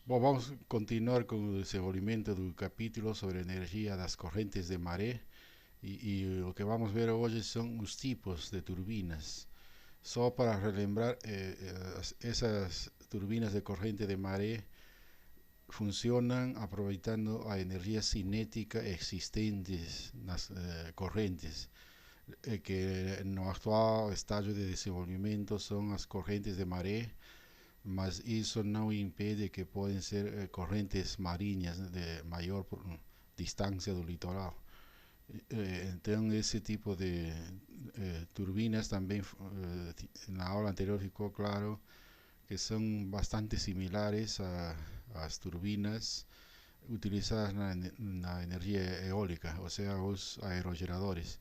Bom, vamos continuar com o desenvolvimento do capítulo sobre a energia das correntes de maré e o que vamos ver hoje são os tipos de turbinas. Só para relembrar, essas turbinas de corrente de maré funcionam aproveitando a energia cinética existente nas correntes, que no actual estágio de desenvolvimento são as correntes de maré, mas isso não impede que podem ser correntes marinhas, né, de maior distância do litoral. Então, esse tipo de turbinas também, na aula anterior ficou claro que são bastante similares às turbinas utilizadas na energia eólica, ou seja, os aerogeradores.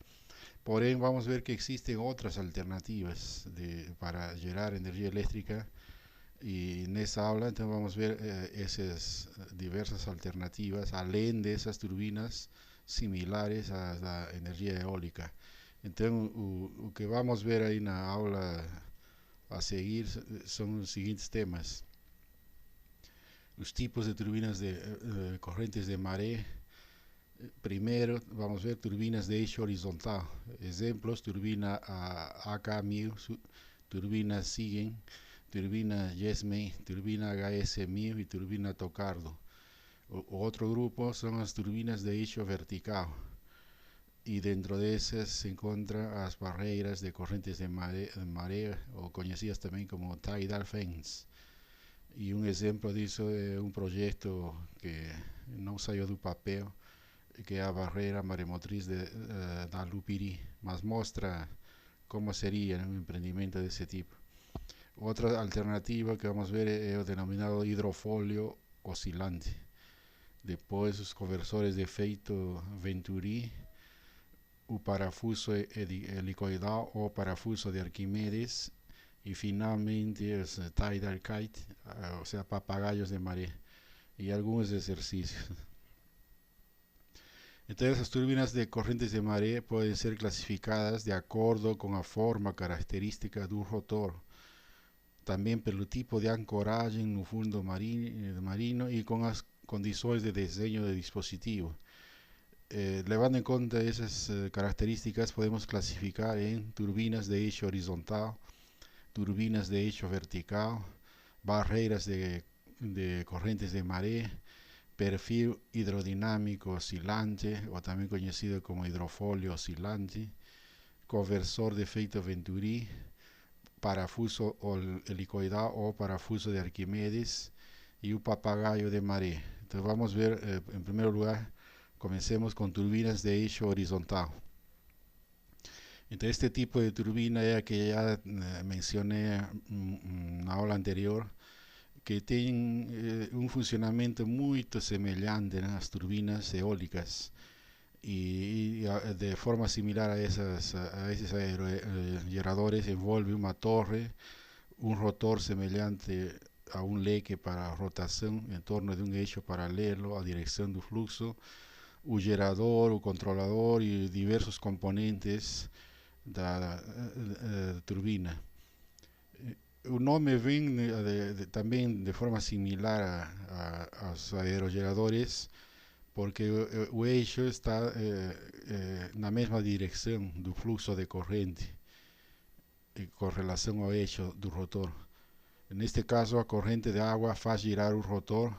Porém, vamos ver que existen outras alternativas para gerar energia elétrica y en esa aula entonces vamos a ver esas diversas alternativas, além de esas turbinas similares a la energía eólica. Entonces, o que vamos a ver ahí en la aula a seguir son los siguientes temas. Los tipos de turbinas de corrientes de maré. Primero vamos a ver turbinas de eje horizontal. Ejemplos: turbina AK1000, turbina Siegen, turbina Yesme, turbina HS1000 y turbina Tocardo. Otro grupo son las turbinas de eixo vertical, y dentro de esas se encuentran las barreras de corrientes de marea o conocidas también como tidal fence. Y un ejemplo de eso es un proyecto que no salió do papel, que é a barreira maremotriz da Lupiri, mas mostra como seria um empreendimento desse tipo. Outra alternativa que vamos ver é o denominado hidrofólio oscilante. Depois, os conversores de efeito Venturi, o parafuso helicoidal ou parafuso de Arquimedes, e finalmente os tidal kite, ou seja, papagaios de maré, e alguns exercícios. Entonces, las turbinas de corrientes de maré pueden ser clasificadas de acuerdo con la forma característica del rotor, también por el tipo de ancoraje en el fondo marino y con las condiciones de diseño del dispositivo. Levando en cuenta esas características, podemos clasificar en turbinas de eje horizontal, turbinas de eje vertical, barreras de corrientes de maré, perfil hidrodinámico oscilante, o también conocido como hidrofólio oscilante, conversor de efecto Venturi, parafuso helicoidal o parafuso de Arquimedes y un papagayo de maré. Entonces vamos a ver, en primer lugar, comencemos con turbinas de eje horizontal. Entonces, este tipo de turbina es que ya mencioné en la aula anterior, que tem um funcionamento muito semelhante às turbinas eólicas e de forma similar a esses aerogeradores envolve uma torre, um rotor semelhante a um leque para rotação em torno de um eixo paralelo à direção do fluxo, o gerador, o controlador e diversos componentes da turbina. O nome vem também de forma similar aos aerogeradores, porque o eixo está na mesma direção do fluxo de corrente, com relação ao eixo do rotor. Neste caso, a corrente de água faz girar o rotor,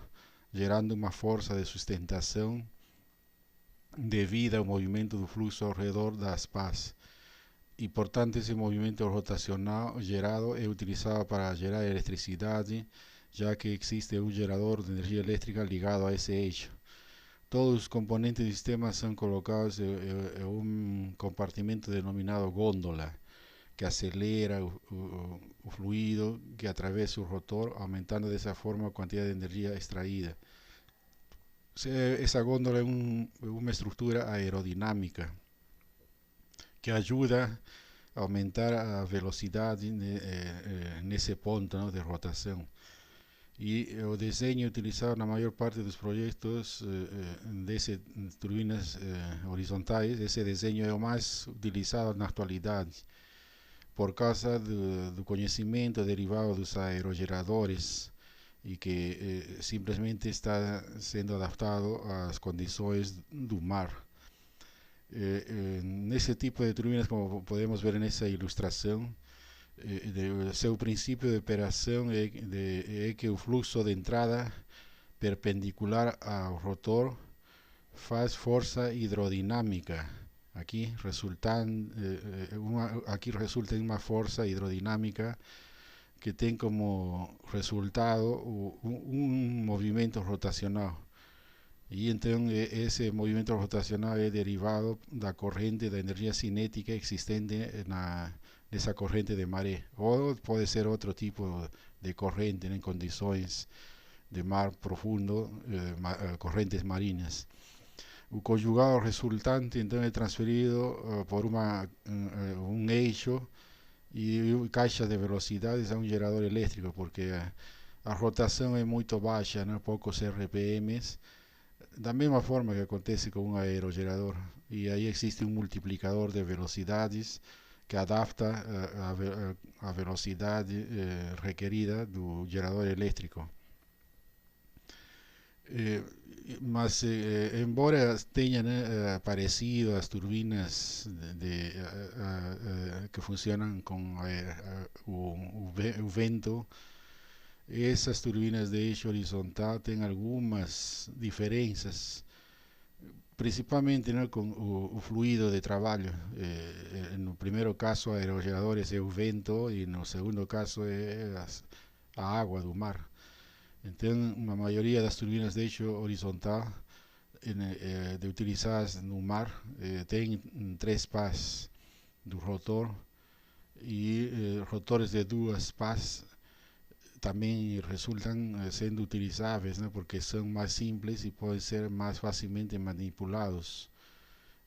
gerando uma força de sustentação devido ao movimento do fluxo ao redor das pás. Y por tanto ese movimiento rotacional gerado es utilizado para gerar electricidad, ya que existe un generador de energía eléctrica ligado a ese eixo. Todos los componentes del sistema son colocados en un compartimento denominado góndola, que acelera el fluido que atraviesa el rotor, aumentando de esa forma la cantidad de energía extraída. Esa góndola es una estructura aerodinámica que ayuda a aumentar a velocidade nesse ponto, ¿no?, de rotação. E o desenho utilizado na maior parte dos projetos dessas turbinas horizontais, esse desenho é o mais utilizado na atualidade, por causa do conhecimento derivado dos aerogeradores e que simplesmente está sendo adaptado às condições do mar. Nesse tipo de turbinas, como podemos ver nessa ilustração, seu princípio de operação é que o fluxo de entrada perpendicular ao rotor faz força hidrodinâmica. Aqui resulta em uma força hidrodinâmica que tem como resultado um movimento rotacional. E então esse movimento rotacional é derivado da corrente da energia cinética existente nessa corrente de maré. Ou pode ser outro tipo de corrente em condições de mar profundo, correntes marinas. O conjugado resultante então é transferido por um eixo e caixa de velocidades a um gerador elétrico, porque a rotação é muito baixa, né? Poucos RPMs, da mesma forma que acontece com um aerogerador. E aí existe um multiplicador de velocidades que adapta a velocidade requerida do gerador elétrico. Mas embora tenham aparecido as turbinas que funcionam com o vento, essas turbinas de eixo horizontal têm algumas diferenças, principalmente, né, com o fluido de trabalho. No primeiro caso, aerogeradores é o vento e no segundo caso é a água do mar. Então, a maioria das turbinas de eixo horizontal utilizadas no mar tem 3 pás do rotor e rotores de 2 pás também resultam sendo utilizáveis, né, porque são mais simples e podem ser mais facilmente manipulados.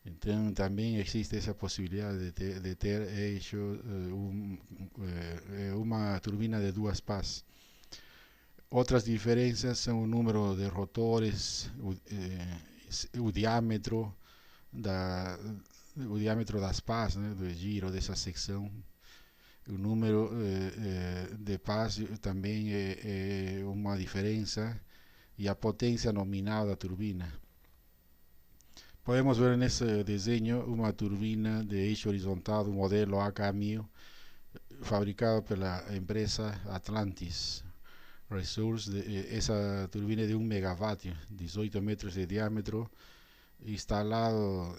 Então também existe essa possibilidade de ter eixo, uma turbina de 2 pás. Outras diferenças são o número de rotores, o diâmetro das pás, né, do giro dessa secção. O número de pás também é uma diferença, e a potência nominal da turbina. Podemos ver nesse desenho uma turbina de eixo horizontal do modelo AK1000, fabricado pela empresa Atlantis Resource. Essa turbina é de 1 megawatt, 18 metros de diâmetro, instalado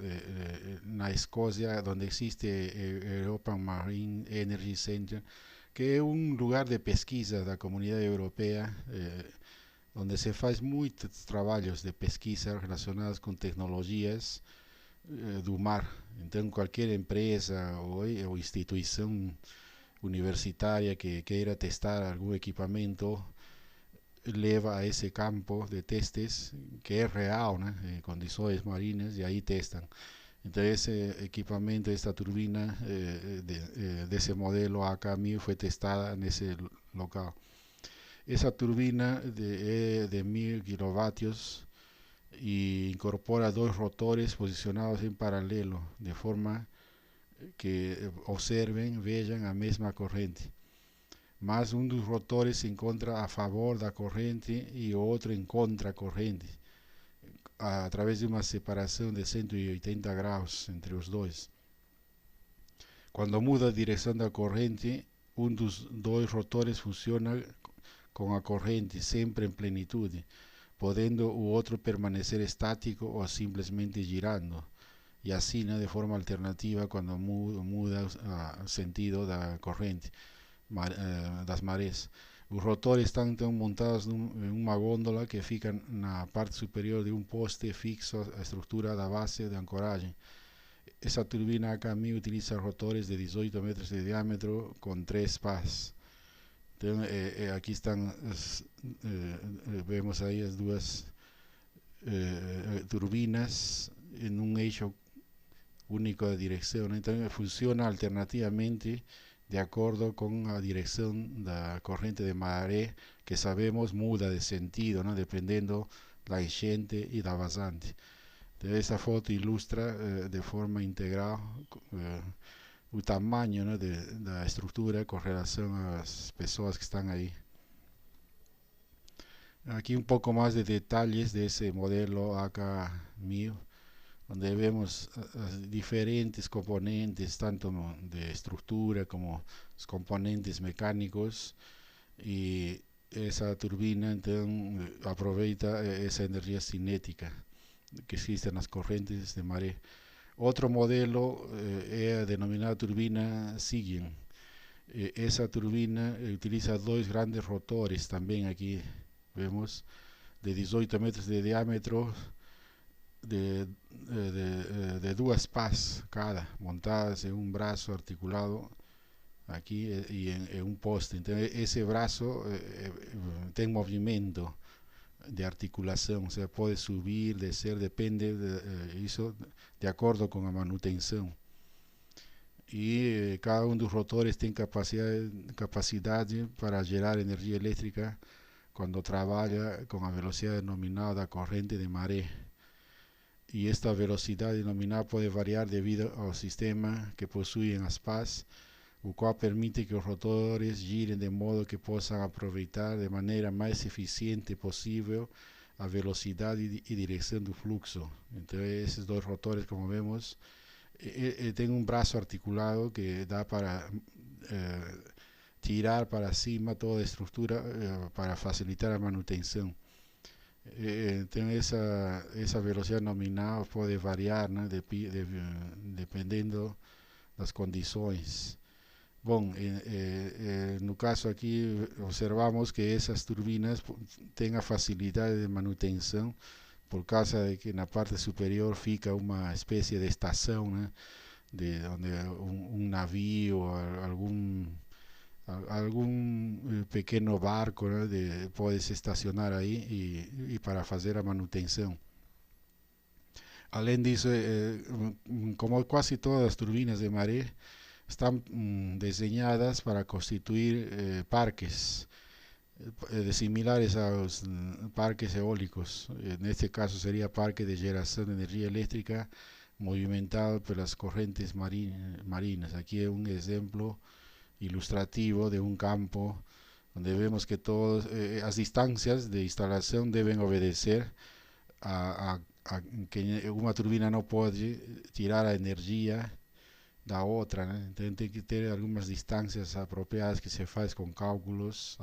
na Escócia, onde existe European Marine Energy Center, que é um lugar de pesquisa da comunidade europeia, onde se faz muitos trabalhos de pesquisa relacionados com tecnologias do mar. Então, qualquer empresa ou instituição universitária que queira testar algum equipamento leva a esse campo de testes, que é real, né, em condições marinas, e aí testam. Então esse equipamento, esta turbina desse modelo AK1000 foi testada nesse local. Essa turbina é de 1000 kilovatios e incorpora 2 rotores posicionados em paralelo, de forma que vejam a mesma corrente. Mas um dos rotores se encontra a favor da corrente e o outro em contra a corrente, através de uma separação de 180 graus entre os dois. Quando muda a direção da corrente, um dos 2 rotores funciona com a corrente sempre em plenitude, podendo o outro permanecer estático ou simplesmente girando. E assim, né, de forma alternativa, quando muda o sentido da corrente, das marés. Os rotores estão então montados em uma gôndola que fica na parte superior de um poste fixo à estrutura da base de ancoragem. Essa turbina AK1000 utiliza rotores de 18 metros de diâmetro com 3 pás. Então, aqui estão, vemos aí as duas turbinas em um eixo único de direção, né? Então funciona alternativamente de acordo com a direção da corrente de maré, que sabemos muda de sentido, né, dependendo da enchente e da vazante. Então, essa foto ilustra de forma integral o tamanho, né, da estrutura com relação às pessoas que estão aí. Aquí un poco más de detalles de ese modelo acá mío, donde vemos diferentes componentes, tanto de estructura como los componentes mecánicos, y esa turbina entonces aprovecha esa energía cinética que existe en las corrientes de marea. Otro modelo es denominada turbina Siegen. Esa turbina utiliza dos grandes rotores también aquí vemos de 18 metros de diámetro de duas pás cada montadas en un brazo articulado aquí y en un poste. Entonces ese brazo tiene movimiento de articulación, o sea, puede subir, descer, depende de eso de acuerdo con la manutención. Y cada uno de los rotores tiene capacidad para gerar energía eléctrica cuando trabaja con la velocidad denominada corriente de marea. Y esta velocidad denominada puede variar debido al sistema que poseen las pás, o cual permite que los rotores giren de modo que puedan aprovechar de manera más eficiente posible a velocidad y dirección del flujo. Entonces esos dos rotores, como vemos, tienen un brazo articulado que da para eh, tirar para cima toda la estructura para facilitar la manutención. Entonces esa velocidad nominal puede variar, ¿no? Dependiendo las condiciones. Bueno, en el caso aquí observamos que esas turbinas tengan facilidad de manutención por causa de que en la parte superior fica una especie de estación, ¿no? De donde un navío o algún pequeño barco, ¿no? Puedes estacionar ahí y para hacer la manutención. Além disso, como casi todas las turbinas de marea, están diseñadas para constituir parques similares a los parques eólicos. En este caso sería parque de generación de energía eléctrica movimentado por las corrientes marinas. Aquí es un ejemplo ilustrativo de un campo donde vemos que todas las distancias de instalación deben obedecer a que una turbina no puede tirar la energía da otra, ¿no? Entonces tem que ter algumas distâncias apropriadas que se faz com cálculos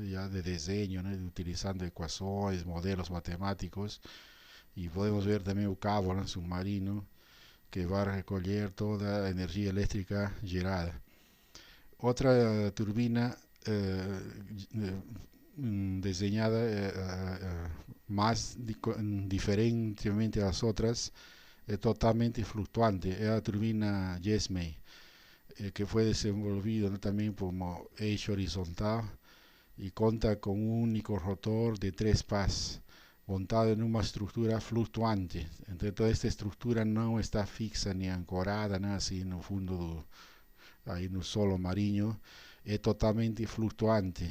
já de desenho, né? Utilizando equações, modelos matemáticos, e podemos ver também o cabo, né? Submarino que vai recolher toda a energia elétrica gerada. Outra turbina desenhada mais diferentemente das outras es totalmente fluctuante, es la turbina Jesmey, que fue desenvolvido, ¿no? También como eixo horizontal y cuenta con un único rotor de tres pás montado en una estructura fluctuante. Entonces toda esta estructura no está fixa ni ancorada, nada así en el fondo, ahí en el solo marino, es totalmente fluctuante,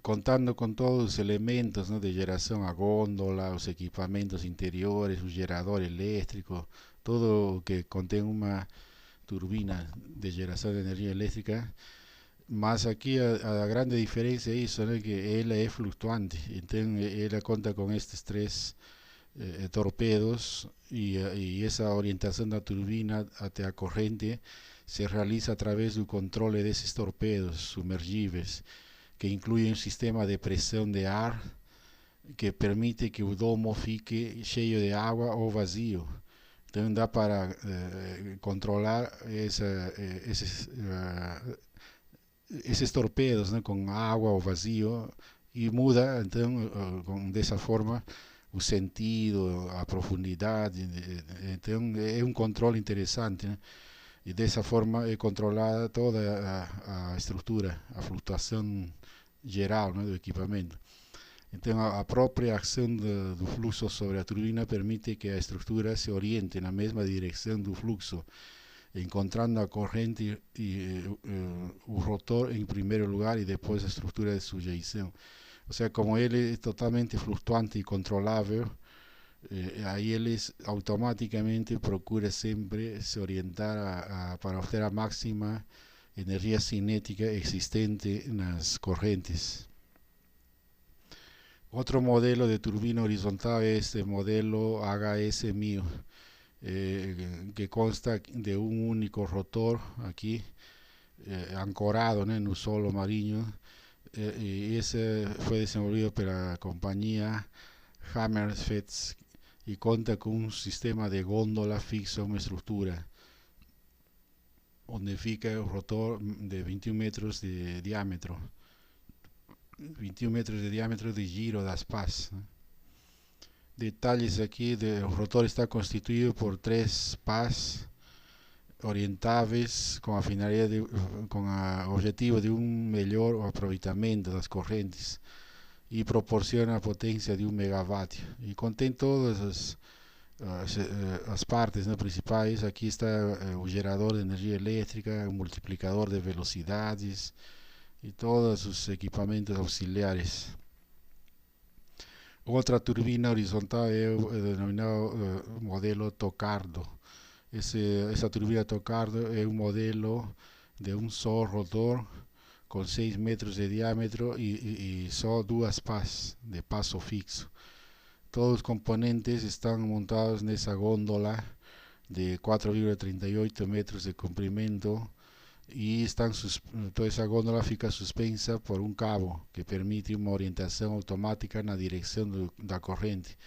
contando con todos los elementos, ¿no? De generación a góndola, los equipamientos interiores, el gerador eléctrico, todo que contiene una turbina de generación de energía eléctrica. Más aquí a la grande diferencia es eso, ¿no? Que ella es fluctuante, entonces ella cuenta con estos tres torpedos y esa orientación de la turbina hacia la corriente se realiza a través del control de esos torpedos sumergibles, que incluye un sistema de presión de ar que permite que el domo fique cheio de agua o vacío. Entonces da para controlar esos torpedos, ¿no? Con agua o vacío y muda entonces, de esa forma el sentido, a profundidad. Entonces es un control interesante, ¿no? Y de esa forma es controlada toda a estructura, a fluctuación geral, ¿no? Do equipamento. Então a própria ação do fluxo sobre a turbina permite que a estrutura se oriente na mesma direção do fluxo, encontrando a corrente e o rotor em primeiro lugar e depois a estrutura de sujeição. Ou seja, como ele é totalmente flutuante e controlável, aí eles automaticamente procura sempre se orientar para obter a máxima energia cinética existente nas correntes. Otro modelo de turbina horizontal es el modelo HSMIO, que consta de un único rotor aquí, ancorado, ¿no?, en un solo marino. Y ese fue desenvolvido por la compañía Hammerfest y cuenta con un sistema de góndola fixo en una estructura donde fica un rotor de 21 metros de diámetro, 21 metros de diámetro de giro das pás. Detalles aquí: el rotor está constituido por tres pás orientáveis com a finalidade com o objetivo de um melhor aproveitamento das correntes e proporciona a potência de 1 megawatt e contém todas as partes, né, principais. Aqui está o gerador de energia elétrica, o multiplicador de velocidades e todos os equipamentos auxiliares. Outra turbina horizontal é o denominado modelo Tocardo. Esa turbina Tocardo es un modelo de un solo rotor con 6 metros de diámetro y solo dos pás de paso fixo. Todos los componentes están montados en esa góndola de 4,38 metros de comprimento y toda esa góndola fica suspensa por un cabo que permite una orientación automática en la dirección de la corriente.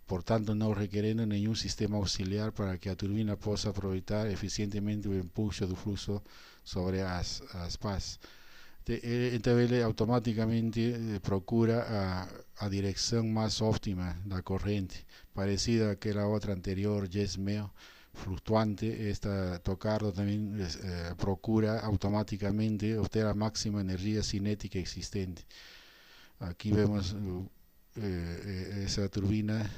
Por tanto, no requeriendo nenhum sistema auxiliar para que a turbina possa aproveitar eficientemente o empuxo do fluxo sobre as pás. Então ele automaticamente procura a direção mais óptima da corrente, parecida àquela outra anterior, GESMEO, flutuante. Esta Tocardo também procura automaticamente obter a máxima energia cinética existente. Aqui vemos essa turbina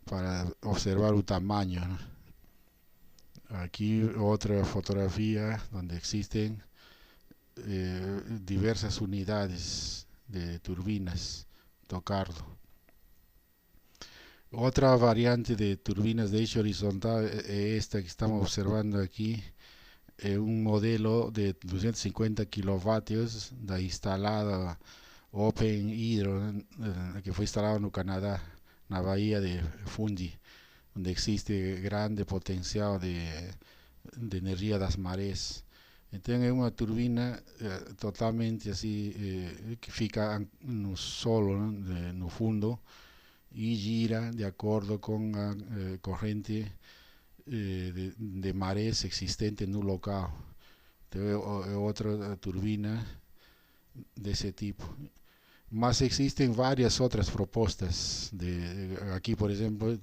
para observar el tamaño, ¿no? Aquí otra fotografía donde existen diversas unidades de turbinas Tocardo. Otra variante de turbinas de eje horizontal es esta que estamos observando aquí, un modelo de 250 kilovatios da instalada Open Hydro, que fue instalado en Canadá, en la bahía de Fundy, donde existe grande potencial de energía das marés. Entonces es una turbina totalmente así, que fica no solo, ¿no?, no fundo, y gira de acuerdo con la corriente de marés existente en un local. Entonces, otra turbina de ese tipo. Mas existen varias otras propuestas aquí, por ejemplo,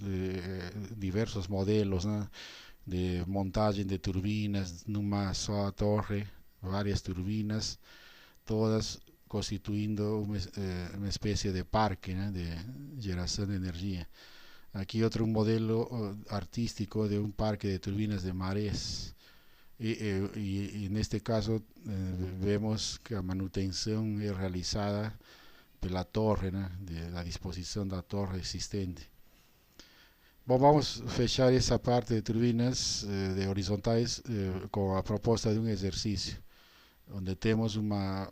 diversos modelos, ¿no?, de montaje de turbinas numa sola torre, varias turbinas, todas constituyendo una especie de parque, ¿no?, de generación de energía. Aquí otro modelo artístico de un parque de turbinas de marés. Y en este caso vemos que la manutención es realizada de la torre, ¿no?, de la disposición de la torre existente. Bom, vamos a fechar esa parte de turbinas de horizontales con la propuesta de un ejercicio donde tenemos una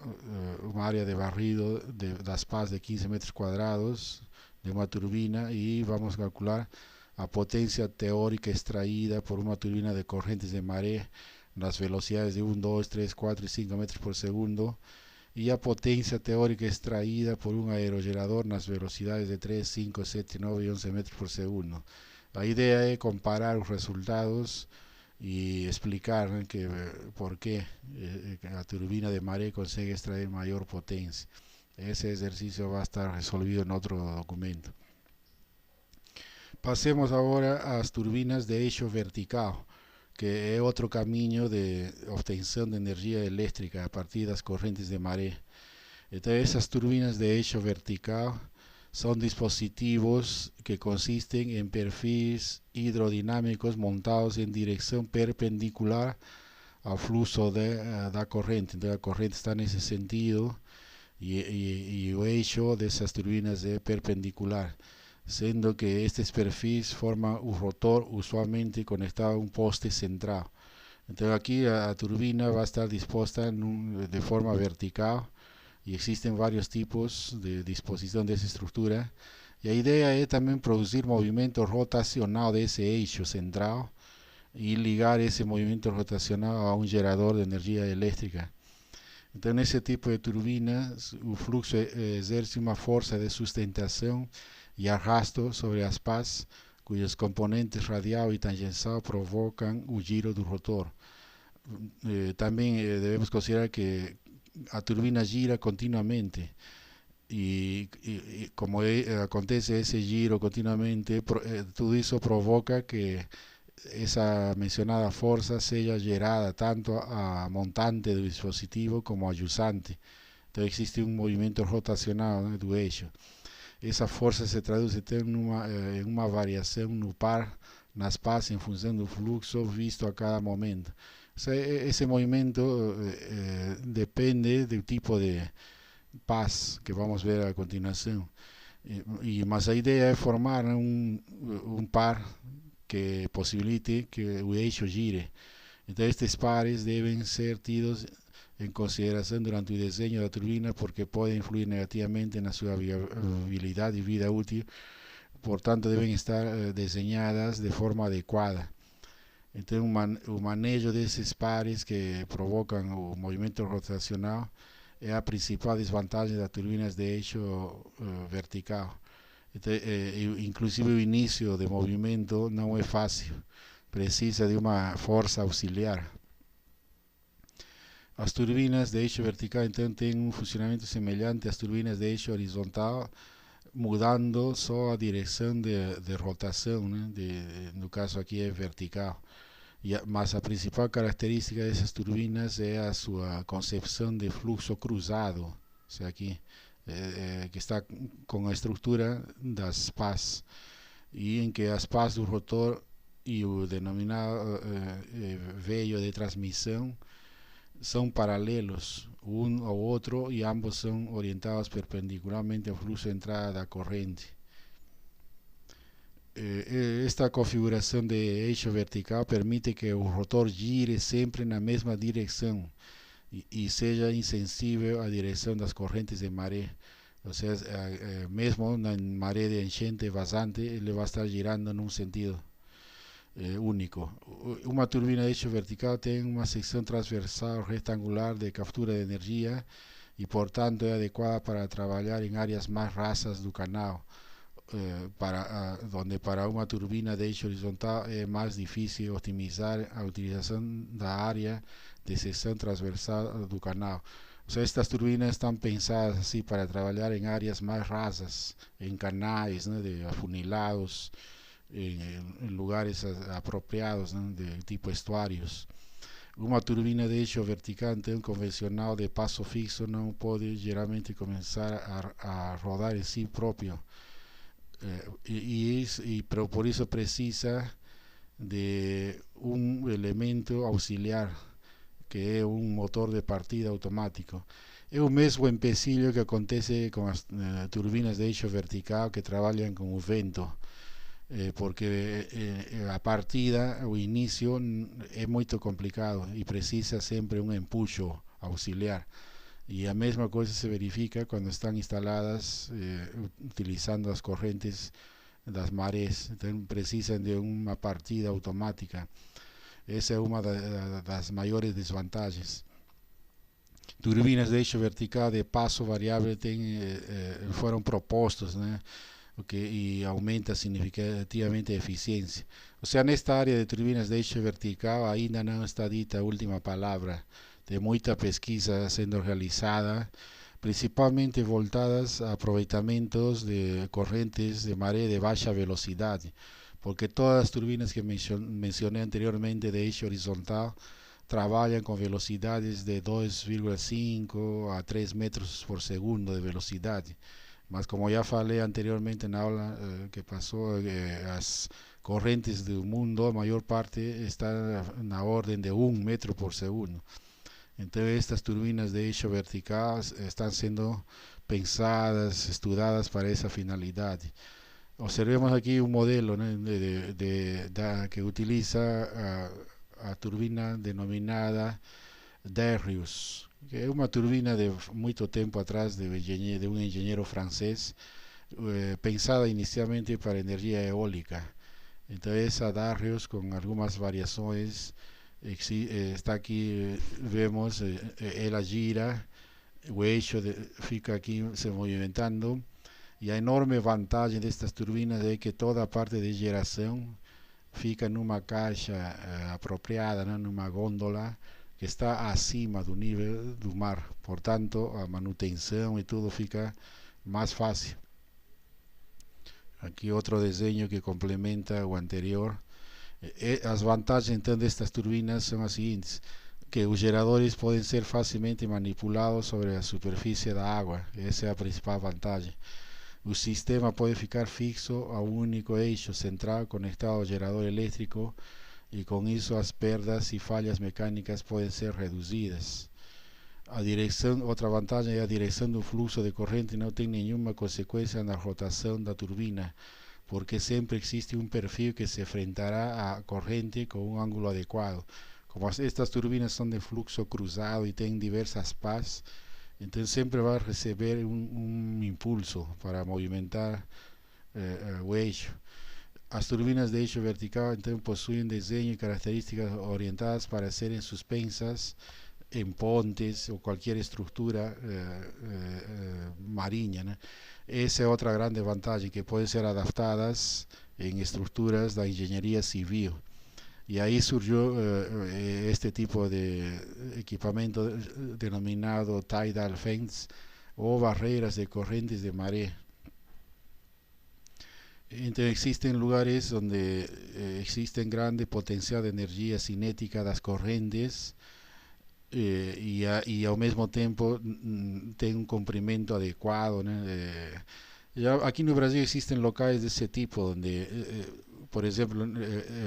área de barrido de las pás de 15 metros cuadrados de una turbina y vamos a calcular la potencia teórica extraída por una turbina de corrientes de marea, las velocidades de 1, 2, 3, 4 y 5 metros por segundo, y a potencia teórica extraída por un aerogenerador en las velocidades de 3, 5, 7, 9 y 11 metros por segundo. La idea es comparar los resultados y explicar, ¿no?, por qué la turbina de marea consigue extraer mayor potencia. Ese ejercicio va a estar resolvido en otro documento. Pasemos ahora a las turbinas de eixo vertical, que es otro camino de obtención de energía eléctrica a partir de las corrientes de marea. Entonces, esas turbinas de eixo vertical son dispositivos que consisten en perfiles hidrodinámicos montados en dirección perpendicular al flujo de la corriente. Entonces, la corriente está en ese sentido y el eixo de esas turbinas es perpendicular, siendo que estos perfiles forman un rotor usualmente conectado a un poste central. Entonces aquí la turbina va a estar dispuesta de forma vertical y existen varios tipos de disposición de esa estructura. Y la idea es también producir movimiento rotacional de ese eixo central y ligar ese movimiento rotacional a un generador de energía eléctrica. Então, nesse tipo de turbina, o fluxo exerce uma força de sustentação e arrasto sobre as pás, cujos componentes radial e tangencial provocam o giro do rotor. Também devemos considerar que a turbina gira continuamente y como acontece ese giro continuamente, todo eso provoca que esa mencionada fuerza sea gerada tanto a montante del dispositivo como a jusante. Entonces existe un movimiento rotacional, ¿no?, do eixo. Essa força se traduz em uma variação no par nas pás em função do fluxo visto a cada momento. O sea, esse movimento depende do tipo de paz que vamos ver a continuação. Mas a ideia é formar um par que possibilite que o eixo gire. Então estes pares devem ser tidos em consideração durante o desenho da turbina porque podem influir negativamente na sua viabilidade e vida útil, portanto devem estar desenhadas de forma adequada. Então o manejo desses pares que provocam o movimento rotacional é a principal desvantagem das turbinas de eixo vertical. Então, inclusive o início de movimento não é fácil, precisa de uma força auxiliar. As turbinas de eixo vertical então têm um funcionamento semelhante às turbinas de eixo horizontal, mudando só a direção de rotação, né? No caso aqui é vertical. Mas a principal característica dessas turbinas é a sua concepção de fluxo cruzado, ou seja, aqui, que está com a estrutura das pás, e em que as pás do rotor e o denominado veio de transmissão são paralelos um ao outro e ambos são orientados perpendicularmente ao fluxo de entrada da corrente. Esta configuração de eixo vertical permite que o rotor gire sempre na mesma direção e seja insensível à direção das correntes de maré. Ou seja, mesmo na maré de enchente vazante, ele vai estar girando num sentido único. Uma turbina de eixo vertical tem uma secção transversal retangular de captura de energia e, portanto, é adequada para trabalhar em áreas mais rasas do canal, donde para uma turbina de eixo horizontal é mais difícil otimizar a utilização da área de secção transversal do canal. O sea, estas turbinas estão pensadas assim para trabalhar em áreas mais rasas, em canais, né, de afunilados, em lugares apropriados, né, de tipo estuários. Uma turbina de eixo vertical então convencional de passo fixo não pode geralmente começar a rodar em si próprio. Pero por isso precisa de um elemento auxiliar, que é um motor de partida automático. É o mesmo empecilho que acontece com as turbinas de eixo vertical que trabalham com o vento, porque a partida, o início é muito complicado e precisa sempre um empuxo auxiliar. E a mesma coisa se verifica quando estão instaladas utilizando as correntes das marés. Então precisam de uma partida automática. Essa é uma das maiores desvantagens. Turbinas de eixo vertical de passo variável foram propostos, né? E aumenta significativamente a eficiência. Ou seja, nesta área de turbinas de eixo vertical ainda não está dita a última palavra. Tem muita pesquisa sendo realizada, principalmente voltadas a aproveitamentos de correntes de maré de baixa velocidade, porque todas as turbinas que mencionei anteriormente de eixo horizontal trabalham com velocidades de 2,5 a 3 metros por segundo de velocidade. Mas como já falei anteriormente na aula que passou, as correntes do mundo, a maior parte está na ordem de 1 metro por segundo. Então estas turbinas de eixo vertical estão sendo pensadas, estudadas para essa finalidade. Observemos aqui um modelo, né, que utiliza a turbina denominada Darius, que é uma turbina de muito tempo atrás de um engenheiro francês, pensada inicialmente para energia eólica. Entonces adagios con algunas variaciones. Está aquí, vemos, ela gira, o eixo fica aqui se movimentando. E a enorme vantagem destas turbinas é que toda a parte de geração fica numa caixa apropriada, né, numa gôndola que está acima do nível do mar. Portanto, a manutenção e tudo fica mais fácil. Aqui outro desenho que complementa o anterior. As vantagens então destas turbinas são as seguintes: que os geradores podem ser facilmente manipulados sobre a superfície da água. Essa é a principal vantagem. O sistema pode ficar fixo a um único eixo central conectado ao gerador elétrico, e com isso as perdas e falhas mecânicas podem ser reduzidas. Outra vantagem é a direção do fluxo de corrente não tem nenhuma consequência na rotação da turbina, porque sempre existe um perfil que se enfrentará à corrente com um ângulo adequado. Como estas turbinas são de fluxo cruzado e têm diversas pás, então sempre vai receber um impulso para movimentar o eixo. As turbinas de eixo vertical então possuem desenho e características orientadas para serem suspensas em pontes ou qualquer estrutura marinha, né? Essa é outra grande vantagem, que podem ser adaptadas em estruturas da engenharia civil. E aí surgiu este tipo de equipamento denominado tidal fence, ou barreiras de correntes de maré. Então existen lugares onde existe grande potencial de energia cinética das correntes, e ao mesmo tempo tem um comprimento adequado, né? Aqui no Brasil existem locais desse tipo, onde, por exemplo,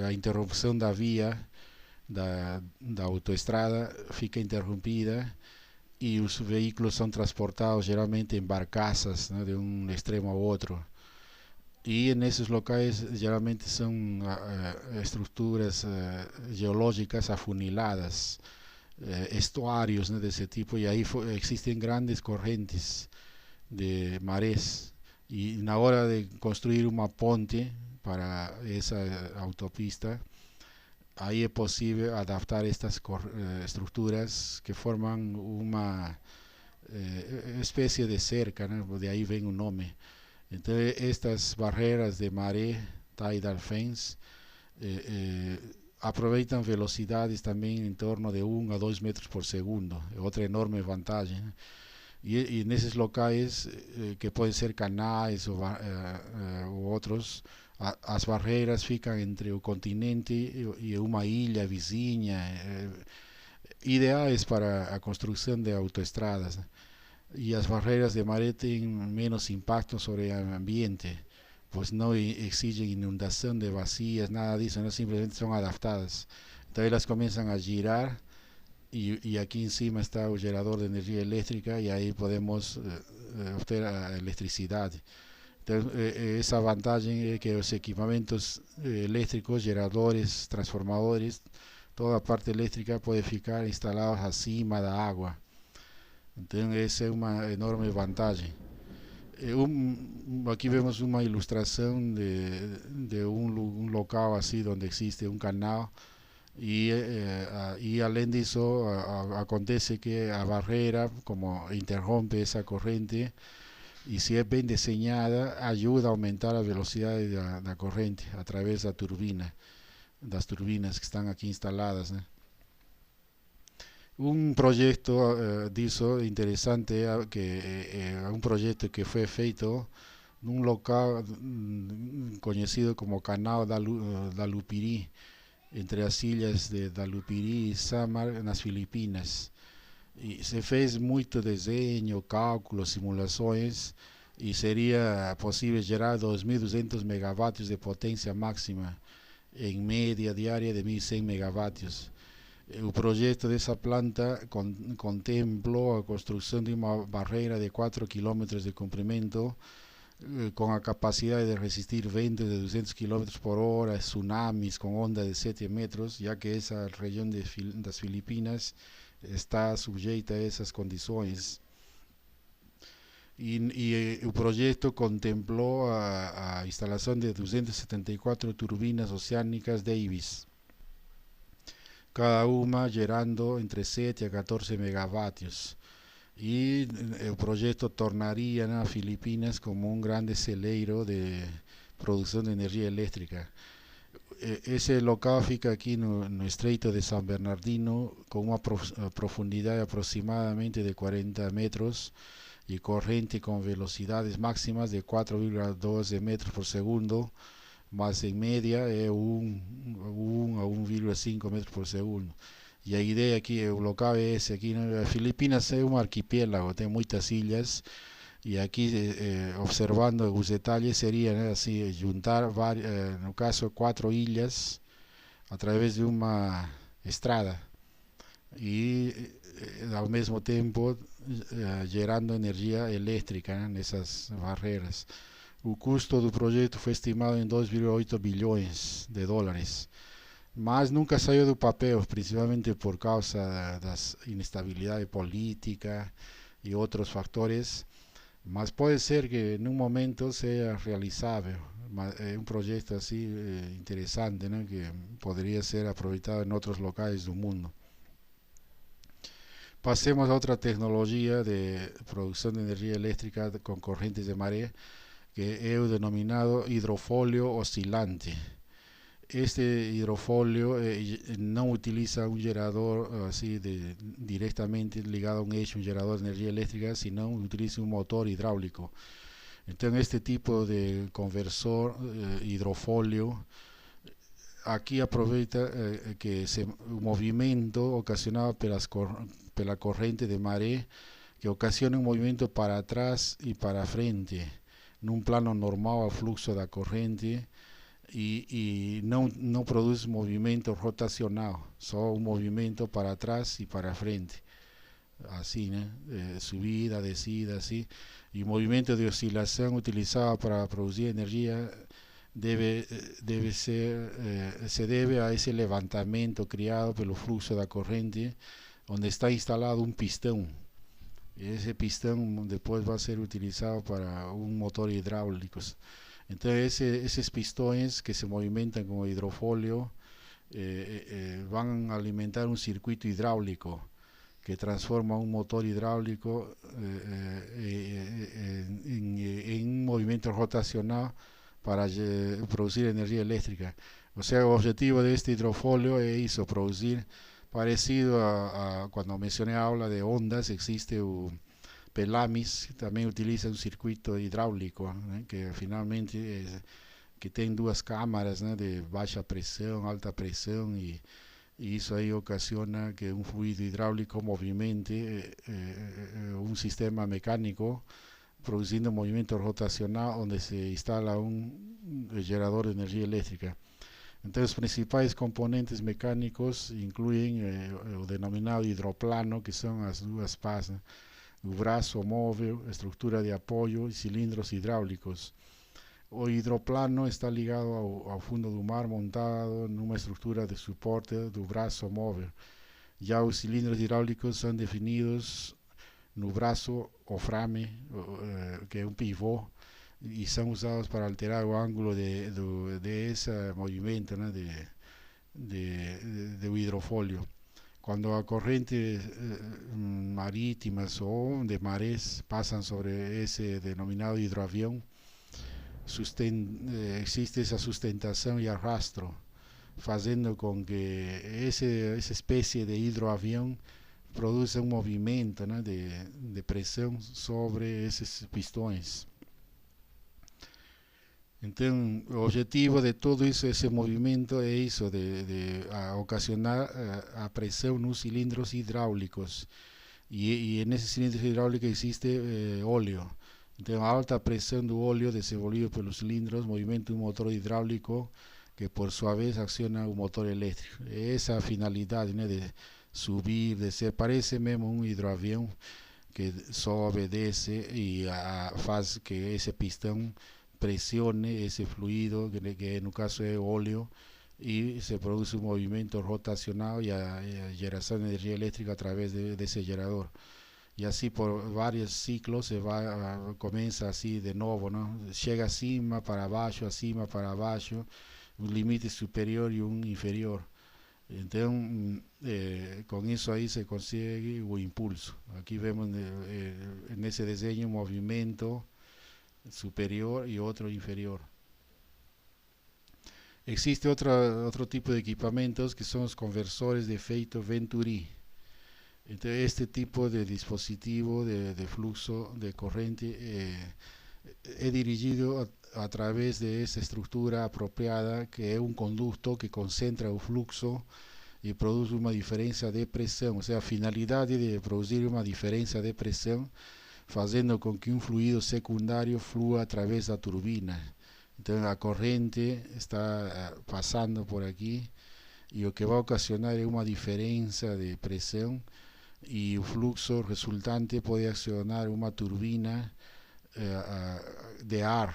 a interrupção da via da autoestrada fica interrompida e os veículos são transportados geralmente em barcaças, né, de um extremo ao outro. E nesses locais geralmente são estruturas geológicas afuniladas, estuários, né, desse tipo, e aí existem grandes correntes de marés, e na hora de construir uma ponte para essa autopista, aí é possível adaptar estas estruturas que formam uma espécie de cerca, né? De aí vem o nome. Então estas barreiras de maré, tidal fence, aproveitam velocidades também em torno de 1 a 2 metros por segundo, é outra enorme vantagem. E nesses locais, que podem ser canais ou outros, as barreiras ficam entre o continente e uma ilha vizinha, ideais para a construção de autoestradas. E as barreiras de maré têm menos impacto sobre o ambiente, pois não exigem inundação de bacias, nada disso, não, simplesmente são adaptadas. Então elas começam a girar, e aqui em cima está o gerador de energia elétrica, e aí podemos obter a eletricidade. Então, essa vantagem é que os equipamentos elétricos, geradores, transformadores, toda a parte elétrica pode ficar instalada acima da água. Então essa é uma enorme vantagem. Aqui vemos uma ilustração de um local assim onde existe um canal, e além disso acontece que a barreira, como interrompe essa corrente, e se é bem desenhada, ajuda a aumentar a velocidade da corrente através das turbinas que estão aqui instaladas, né? Um projeto disso interessante é um projeto que foi feito num local conhecido como Canal da Lupiri, entre as ilhas de Dalupiri e Samar, nas Filipinas. E se fez muito desenho, cálculos, simulações, e seria possível gerar 2.200 megawatts de potência máxima, em média diária de 1.100 megawatts. O projeto dessa planta contemplou a construção de uma barreira de 4 km de comprimento, com a capacidade de resistir ventos de 200 km por hora, tsunamis com onda de 7 metros, já que essa região das Filipinas está sujeita a essas condições. E o projeto contemplou a instalação de 274 turbinas oceânicas Davis, cada uma gerando entre 7 a 14 megavatios. E o projeto tornaria a Filipinas como um grande celeiro de produção de energia elétrica. Esse local fica aqui no Estreito de San Bernardino, com uma profundidade aproximadamente de 40 metros e corrente com velocidades máximas de 4,12 metros por segundo, mas em média é 1 a 1,5 metros por segundo. E a ideia aqui, o local é esse aqui, né? Filipinas é um arquipélago, tem muitas ilhas, e aqui observando os detalhes seria, né, assim, juntar no caso 4 ilhas através de uma estrada e ao mesmo tempo gerando energia elétrica, né, nessas barreiras. O custo do projeto foi estimado em 2,8 bilhões de dólares, mas nunca saiu do papel, principalmente por causa da inestabilidade política e outros fatores, mas pode ser que em um momento seja realizável. É um projeto assim interessante, né, que poderia ser aproveitado em outros locais do mundo. Passemos a outra tecnologia de produção de energia elétrica com correntes de maré, que é o denominado hidrofólio oscilante. Este hidrofólio não utiliza um gerador assim diretamente ligado a um eixo, um gerador de energia elétrica, senão utiliza um motor hidráulico. Então, este tipo de conversor hidrofólio aqui aproveita que o movimento ocasionado pela corrente de maré, que ocasiona um movimento para trás e para frente, num plano normal ao fluxo da corrente, e não produz movimento rotacional, só um movimento para trás e para frente, assim, né? Subida, descida, assim. E o movimento de oscilação utilizado para produzir energia se deve a esse levantamento criado pelo fluxo da corrente, onde está instalado um pistão. Esse pistão depois vai ser utilizado para um motor hidráulico. Então esses pistões que se movimentam com o hidrofólio vão alimentar um circuito hidráulico que transforma um motor hidráulico em um movimento rotacional para producir energia elétrica. O sea, o objetivo deste hidrofólio é isso, produzir, parecido a quando mencionei a aula de ondas, existe o Pelamis, que também utiliza um circuito hidráulico, né, que finalmente que tem duas câmaras, né, de baixa pressão, alta pressão, e isso aí ocasiona que um fluido hidráulico movimente um sistema mecânico produzindo movimento rotacional onde se instala um gerador de energia elétrica. Então, os principais componentes mecânicos incluem o denominado hidroplano, que são as duas pás, né? O braço móvel, estrutura de apoio e cilindros hidráulicos. O hidroplano está ligado ao fundo do mar, montado numa estrutura de suporte do braço móvel. Já os cilindros hidráulicos são definidos no braço ou frame, que é um pivô, e são usados para alterar o ângulo de esse movimento, né, do hidrofólio. Quando a correntes marítimas ou de marés passam sobre esse denominado hidroavião, existe essa sustentação e arrastro, fazendo com que essa espécie de hidroavião produza um movimento, né, de pressão sobre esses pistões. Então, o objetivo de todo isso, esse movimento, é isso, de ocasionar a pressão nos cilindros hidráulicos. E nesses cilindros hidráulicos existe óleo. Então, a alta pressão do óleo desenvolvido pelos cilindros movimenta um motor hidráulico que, por sua vez, aciona o motor elétrico. É essa a finalidade, né, de subir, descer. Parece mesmo um hidroavião que só obedece e faz que esse pistão pressione esse fluido, que no caso é óleo, y se produce un movimiento rotacional y generación de energía eléctrica a través de ese generador. Y así por varios ciclos comienza así de nuevo, ¿no? Llega acima para abajo, un límite superior y un inferior. Entonces, con eso ahí se consigue un impulso. Aquí vemos en ese diseño un movimiento superior y otro inferior. Existe otro tipo de equipamientos que son los conversores de efecto Venturi. Entonces, este tipo de dispositivo de flujo de corriente es dirigido a través de esa estructura apropiada que es un conducto que concentra el flujo y produce una diferencia de presión. O sea, finalidad de producir una diferencia de presión, haciendo con que un fluido secundario flúa a través de la turbina. Entonces la corriente está pasando por aquí y lo que va a ocasionar es una diferencia de presión y el flujo resultante puede accionar una turbina de ar.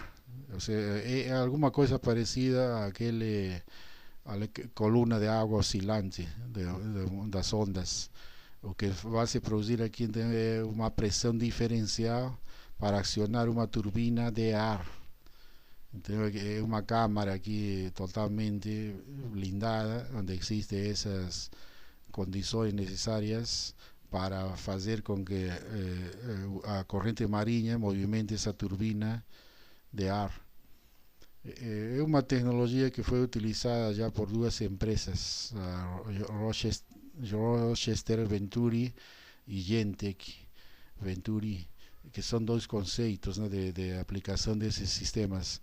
O sea, alguna cosa parecida a a la columna de agua oscilante de las ondas. Lo que va a se producir aquí es una presión diferencial para accionar una turbina de ar. Entonces, es una cámara aquí totalmente blindada, donde existen esas condições necesarias para hacer con que a corriente marina movimente esa turbina de ar. Es una tecnología que fue utilizada ya por dos empresas, Rochester Venturi y Gentech Venturi, que son dos conceptos, ¿no?, de aplicación de esos sistemas.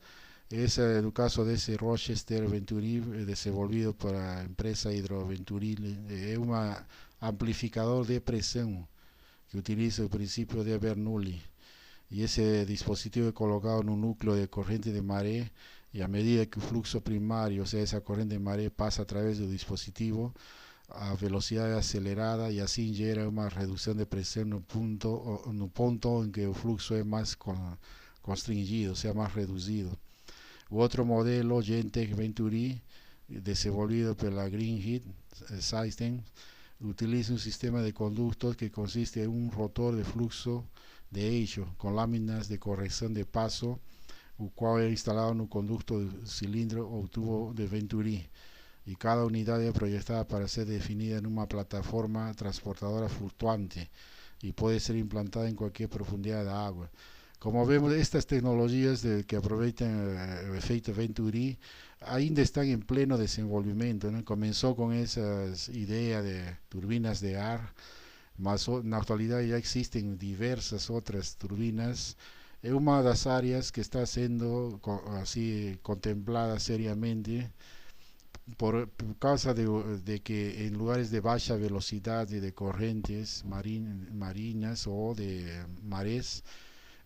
Es el caso de ese Rochester Venturi desenvolvido por la empresa Hidroventuril. Es un amplificador de presión que utiliza el principio de Bernoulli. Y ese dispositivo es colocado en un núcleo de corriente de marea y a medida que el flujo primario, o sea, esa corriente de marea pasa a través del dispositivo a velocidad acelerada y así genera una reducción de presión en un punto en que el flujo es más constringido, o sea, más reducido. Otro modelo, Gentech Venturi, desenvolvido por la Greenhead System, utiliza un sistema de conductos que consiste en un rotor de flujo de eixo con láminas de corrección de paso, el cual es instalado en un conducto de cilindro o tubo de Venturi, y cada unidad es proyectada para ser definida en una plataforma transportadora fluctuante y puede ser implantada en cualquier profundidad de agua. Como vemos, estas tecnologías que aprovechan el efecto Venturi ainda están en pleno desenvolvimiento, ¿no? Comenzó con esas ideas de turbinas de ar, mas en la actualidad ya existen diversas otras turbinas. Es una de las áreas que está siendo así contemplada seriamente por causa de que en lugares de baja velocidad y de corrientes marinas o de mares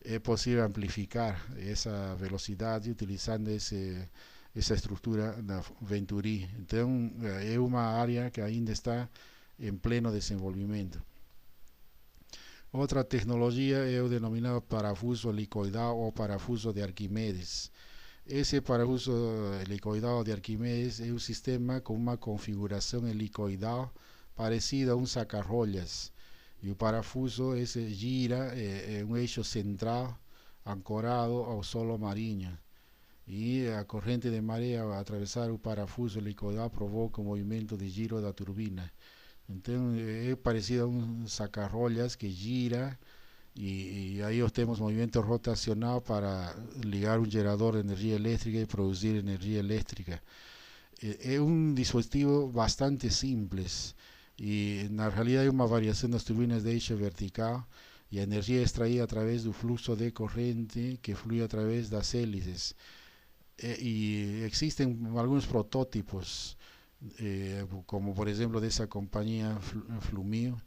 es posible amplificar esa velocidad utilizando esa estructura de Venturi. Entonces es una área que ainda está en pleno desenvolvimiento. Outra tecnologia é o denominado parafuso helicoidal ou parafuso de Arquimedes. Esse parafuso helicoidal de Arquimedes é um sistema com uma configuração helicoidal parecida a um saca-rolhas. E o parafuso esse gira em um eixo central ancorado ao solo marinho. E a corrente de maré ao atravessar o parafuso helicoidal provoca o movimento de giro da turbina. Então é parecido a um saca-rolhas que gira y ahí obtenemos movimiento rotacional para ligar un generador de energía eléctrica y producir energía eléctrica. Es un dispositivo bastante simple y en la realidad hay una variación de las turbinas de eje vertical y la energía extraída a través del flujo de corriente que fluye a través de las hélices. Y existen algunos prototipos, como por ejemplo de esa compañía Flumio,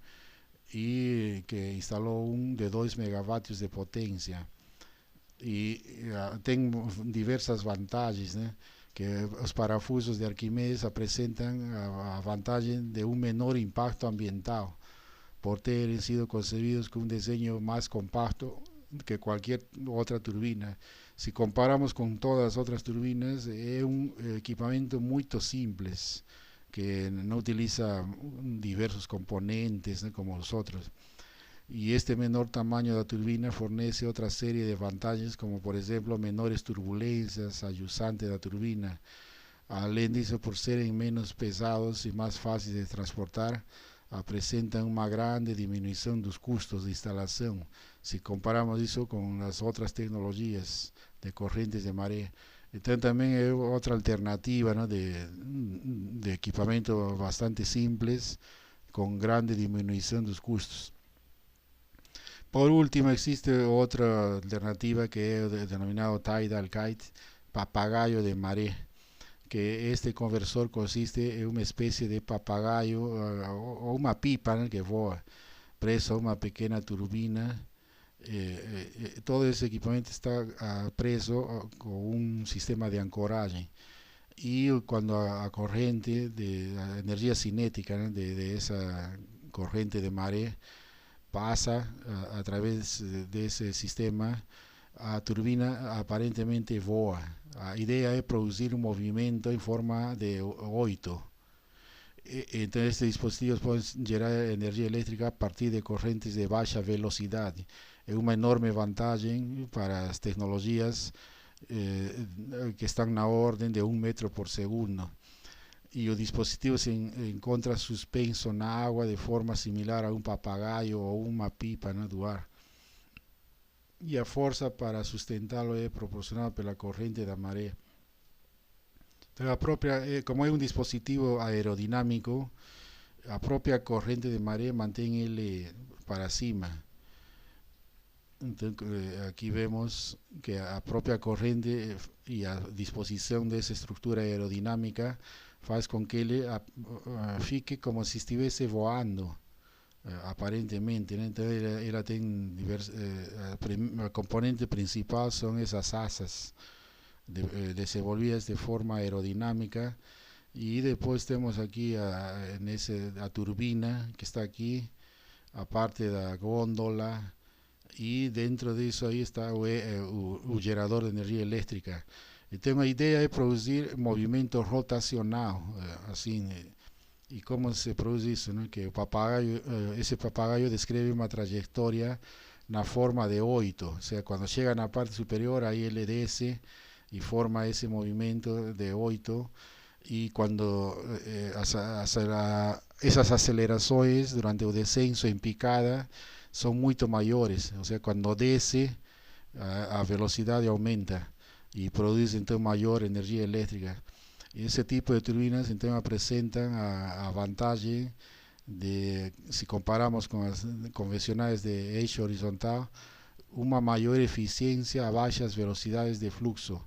y que instaló un de 2 megavatios de potencia y tem diversas vantagens, né? Que os parafusos de Arquimedes apresentam a vantagem de um menor impacto ambiental por terem sido concebidos com um desenho mais compacto que qualquer outra turbina, Se comparamos com todas as outras turbinas, é um equipamento muito simples, que não utiliza diversos componentes, né, como os outros. Y este menor tamaño de la turbina fornece otra serie de vantagens, como por ejemplo menores turbulencias ayudantes de la turbina. Além disso, por serem menos pesados e mais fáceis de transportar, apresentam uma grande diminuição dos custos de instalação, se comparamos isso com as outras tecnologias de correntes de maré. Então também é outra alternativa, ¿no?, de equipamento bastante simples, com grande diminuição dos custos. Por último, existe otra alternativa que es denominado tidal kite, papagayo de maré, que este conversor consiste en una especie de papagayo o una pipa, ¿no?, que voa preso a una pequeña turbina. Todo ese equipamiento está preso con un sistema de ancoraje, y cuando a corriente de la energía cinética, ¿no?, de esa corriente de maré pasa a través de ese sistema, a turbina aparentemente voa. La idea es producir un movimiento en forma de oito. Entonces estos dispositivos pueden generar energía eléctrica a partir de corrientes de baja velocidad. Es una enorme ventaja para las tecnologías que están en la orden de 1 metro por segundo. Y el dispositivo se encuentra suspenso en agua de forma similar a un papagayo o una pipa, ¿no?, do ar. Y la fuerza para sustentarlo es proporcionada por la corriente de maré. Entonces, como es un dispositivo aerodinámico, la propia corriente de maré mantiene él para cima. Entonces, aquí vemos que la propia corriente y la disposición de esa estructura aerodinámica faz com que ele fique como se estivesse voando, aparentemente, né? Então ela tem a componente principal são essas asas desenvolvidas de forma aerodinámica, e depois temos aqui a turbina que está aqui, a parte da gôndola, e dentro disso aí está o gerador de energia elétrica. Então a ideia é produzir movimento rotacional, assim. E como se produz isso, né? Que esse papagaio descreve uma trajetória na forma de oito, ou seja, quando chega na parte superior, aí ele desce e forma esse movimento de oito, e quando essas acelerações durante o descenso em picada são muito maiores, ou seja, quando desce a velocidade aumenta y produce entonces mayor energía eléctrica. Ese tipo de turbinas entonces presentan a ventaja de, si comparamos con las convencionales de eixo horizontal, una mayor eficiencia a bajas velocidades de flujo,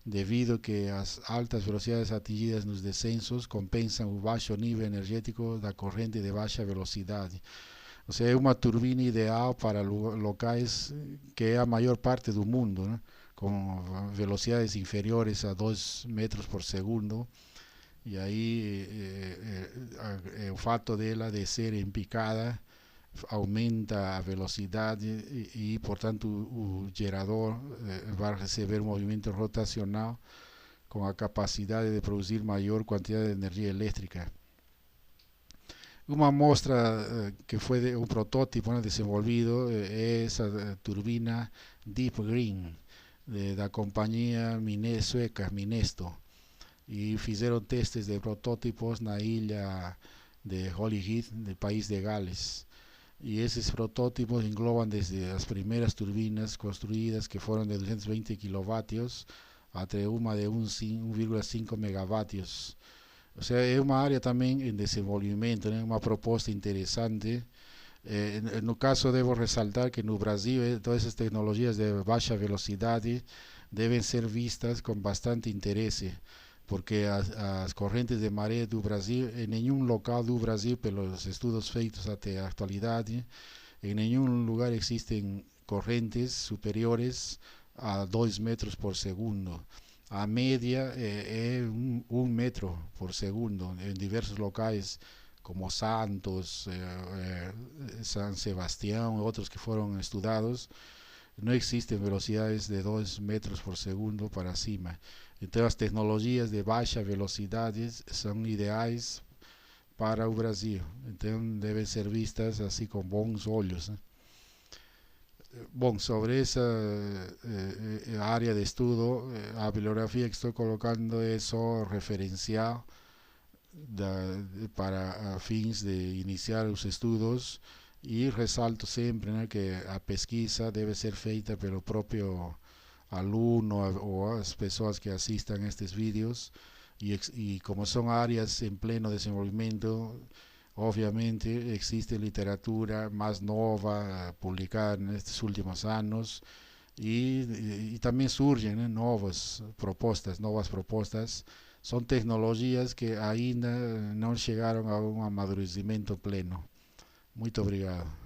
debido a que las altas velocidades atingidas en los descensos compensan el bajo nivel energético de la corriente de baja velocidad. O sea, es una turbina ideal para locales que es a mayor parte del mundo, ¿no?, con velocidades inferiores a 2 metros por segundo, y ahí el fato de ela de ser en picada aumenta a velocidad, y por tanto el gerador va a recibir movimiento rotacional con la capacidad de producir mayor cantidad de energía eléctrica. Una muestra que fue de un prototipo, ¿no?, desenvolvido es esa turbina Deep Green de la compañía sueca Minesto, y fizeram testes de prototipos na ilha de Holyhead, del país de Gales, y esos prototipos engloban desde las primeras turbinas construidas, que fueron de 220 kilovatios, hasta una de 1,5 megavatios. O sea, es una área también en desenvolvimiento, ¿no?, una propuesta interesante. En el caso debo resaltar que en Brasil todas esas tecnologías de baja velocidad deben ser vistas con bastante interés, porque las corrientes de maré do Brasil, en ningún local do Brasil, pelos estudios feitos hasta la actualidad, en ningún lugar existen corrientes superiores a 2 metros por segundo. A media es 1 metro por segundo en diversos locales como Santos, San Sebastián, otros que fueron estudiados. não existem velocidades de 2 metros por segundo para cima. Então as tecnologias de baixa velocidade são ideais para o Brasil. Então devem ser vistas assim com bons olhos, né? Bom, sobre essa área de estudo, a bibliografia que estou colocando é só referencial para fins de iniciar os estudos, e ressalto sempre, né, que a pesquisa deve ser feita pelo próprio aluno ou as pessoas que assistam estes vídeos, e como são áreas em pleno desenvolvimento, obviamente existe literatura mais nova publicada nestes últimos anos, e também surgem, né, novas propostas. São tecnologias que ainda não chegaram a um amadurecimento pleno. Muito obrigado.